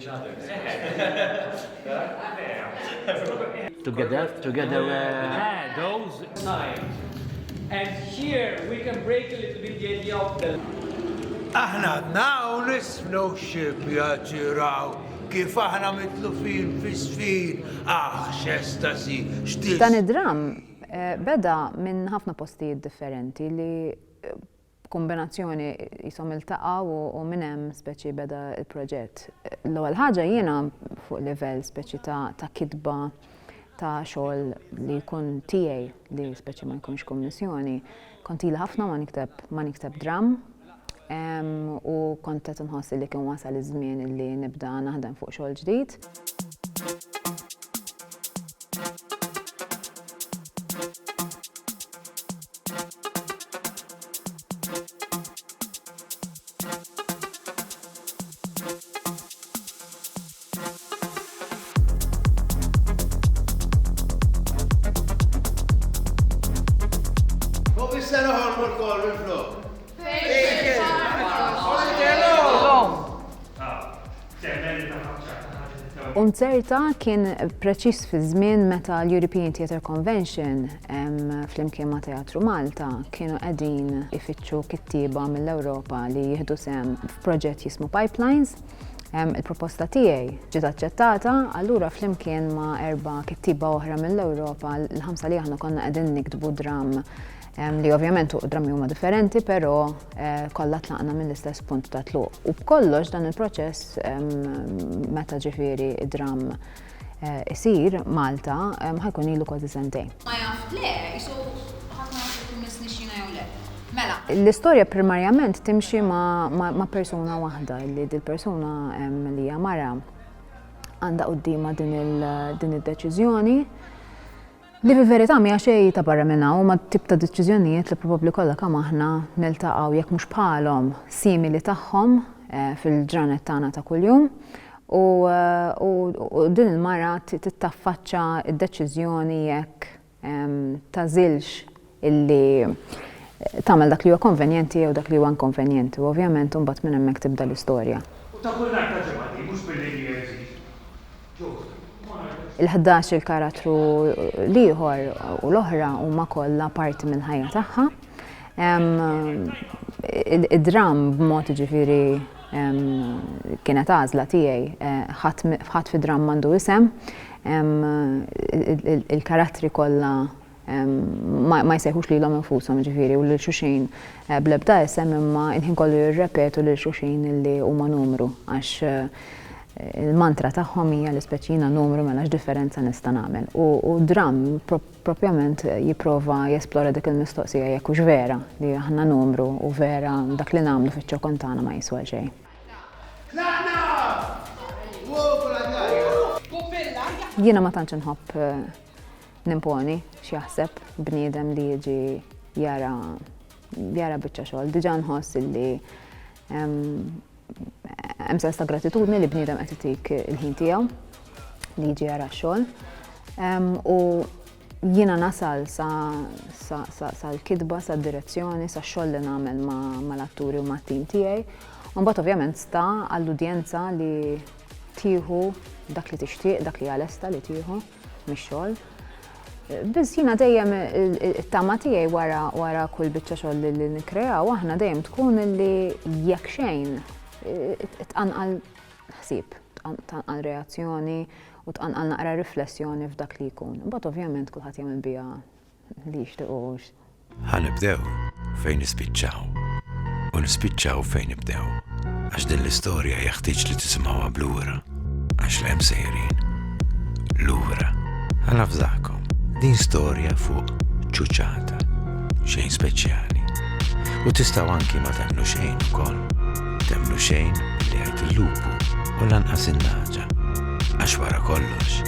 each other. Together. Those signs. And here we can break a little bit the idea of the. Aħna naw nisfnu xib jaġiraw kif aħna mitlu fin fis-sfin, xestasi, xtil. Dan id-dram beda minn ħafna postijiet differenti li kombinazzjoni jisom il-taqaw u minn hemm speċi beda il-proġett. L-ewwel ħaġa jiena fuq livell speċi ta' kitba ta' xogħol li jkun tiegħi li speċi ma jkunx kommissjoni. Kont ilha ħafna ma nikteb dram u kont qed inħossi li kien wasal iż-żmien li nibda naħdem fuq xogħol ġdid. Unzerta kien preċis fi żmien meta l-European Theatre Convention flimkien ma' Teatru Malta kienu qegħdin ifittxu kittieba mill-Ewropa li jieħdu sehem f'proġett jismu Pipelines. Il-proposta tiegħi ġiet aċċettata, allura flimkien ma' 4 kittieba oħra mill-Ewropa, l-5 li aħna konna qegħdin nikdbu dram li ovvjament drammi huma differenti, però kollha tlaqna mill-istess punt ta' tluq. U b'kollox dan il-proċess meta ġifieri id-dram isir Malta ħajkun ilu kważi sentejn. Ma jaf le, jisu ħadd ma jaf ikun misnixxina jew le. Mela. L-istorja primarjament timxi ma' persuna waħda li dil-persuna li hija mara għandha qudiema din id-deċiżjoni li fil-verità mija xejn ta' barra minna u ma tip ta' deċiżjonijiet li probabbli kollha kemm aħna niltaqgħu jekk mhux bħalhom simili tagħhom fil-ġranet tagħna ta' kuljum u din il-mara titaffaċċa d-deċiżjoni jekk tażilx illi tagħmel dak li huwa konvenjenti jew dak li huwa inkonvenjenti u ovvjament imbagħad minn hemmhekk tibda l-istorja. U ta' kull ta' ġemati, mhux billi jeżid. Il-11 il-karattru liħor u l-oħra huma kollha parti mill-ħajja tagħha. Id-dram b'mod ġifieri kienet għażla tiegħi ħadd fi dram m'għandu isem. Il-karattri kollha ma jsejħux lilhom infushom ġifieri u lil xulxin bl-ebda isem imma il-ħin kollu jirrepetu lil xulxin li huma numru għax il-mantra tagħhom hija li speċina numru mela x'differenza nista' nagħmel. U dram propjament jipprova jesplora dik il-mistoqsija jekk hux vera li aħna numru u vera dak li nagħmlu fiċ-ċirkontana ma jiswa xejn. Jiena ma tantx inħobb nimponi x'jaħseb bniedem li jiġi jara biċċa xogħol. Diġà nħoss illi hemm sens ta' gratitudni li bniedem qed itik il-ħin tiegħu li jiġi jara x-xogħol. U jiena nasal sal-kitba, sad-direzzjoni, sax-xogħol li nagħmel mal-atturi u mat-tim tiegħi. U mbagħad ovvjament sta għall-udjenza li tieħu dak li tixtieq, dak li hija lesta li tieħu mix-xogħol. Biss jiena dejjem it-tama tiegħi wara kull biċċa xogħol li nikkreaw aħna dejjem tkun li jekk xejn tqanqal ħsieb, tqanqal reazzjoni u tqanqal naqra riflessjoni f'dak li jkun. Imbagħad ovvjament kulħadd jagħmel biha li jixtiequx. Ħanibdew fejn nispiċċaw u nispiċċaw fejn nibdew. Għax din l-istorja jeħtieġ li tisimgħuha blura għax l-hemm sejrin lura. Ħanafżakom din storja fuq ċuċata, xejn speċjali. U tistgħu anki ma temmnu xejn ukoll. Temmnu xejn li għajt il-lupu u lanqas in-naġa. Għax wara kollox